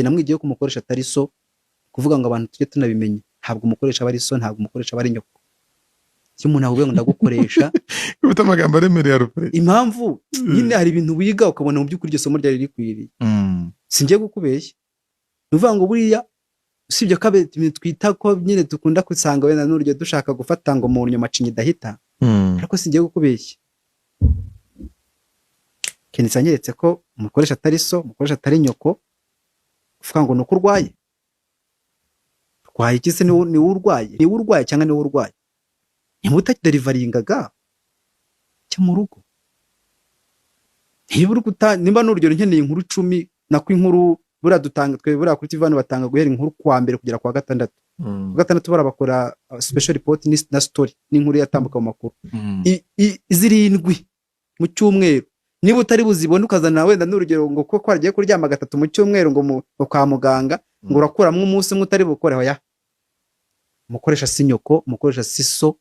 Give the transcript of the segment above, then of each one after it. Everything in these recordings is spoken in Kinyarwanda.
namwigiye ko umukoresha atari so, kuvuga ngo abantu tujye tunabimenye, ntabwo umukoresha aba ari so, ntabwo umukoresha aba ari nyoko. Iyo umuntu akubwiye ngo ndagukoresha ufite amagambo aremereye arupre, impamvu nyine hari ibintu wiga ukabona mu by'ukuri iryo somo ryari rikwiriye. Singiye gukubeshya, nuvuga ngo buriya usibye ko twita ko nyine dukunda kusanga wenda n'urugero dushaka gufata ngo mu nyuma cinyi dahita, ariko singiye gukubeshya. Kenisa nyeretse ko umukoresha atari so, umukoresha atari nyoko, uvuga ngo nuko urwaye. Urwaye iki se? Ni urwaye, ni urwaye cyangwa ni urwaye? Nyamuta kiderivaringaga cyo mu rugo. Nimba n'urugero nkeneye inkuru 10 nako inkuru bura dutanga twe bura kuri TV batanga guhera inkuru kwa mbere kugera kwa gatandatu. Kwa gatandatu barabakora special report na story n'inkuru yatambuka mu makuru. Izirindwi mu cyumweru. Niba utari buzibone ukazana wenda n'urugero ngo ko kwaragiye kuryama gatatu mu cyumweru ngo kwa muganga ngo urakuramwe umunsi mutari bukore hoya. Umukoresha si nyoko, umukoresha si so.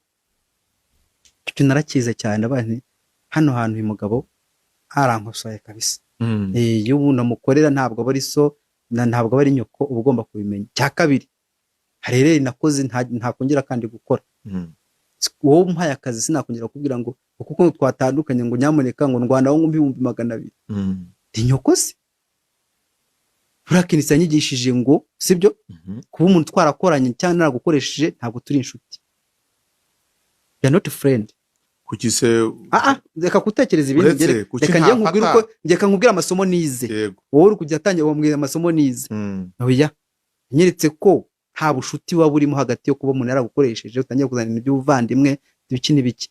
Cyo narakize cyane abantu hano hantu uyu mugabo arankosoye kabisa. Iyo umuntu amukorera ntabwo bari so ntabwo bari nyoko, uba ugomba kubimenya. Cya kabiri, harereye nakoze ntakongera kandi gukora. Wowe umpaye akazi sinakongera kubwira ngo kuko twatandukanye ngo nyamuneka ngo ndwanaho ngo 200,000. Ndi nyoko se? Burakinisa nyigishije ngo sibyo kuba umuntu twarakoranye cyangwa naragukoresheje ntabwo turi inshuti. You are not a friend. Kugise reka kutekereza ibindi reka ngiye nkubwira uko ngeka nkubwira amasomo nize. Wowe uri kujya atangira wambwira amasomo nize. Oya, nyeretse ko nta bushuti wa burimo hagati yo kuba umuntu yaragukoresheje utangiye kuzana ibintu by'ubuvandimwe biki n'ibiki.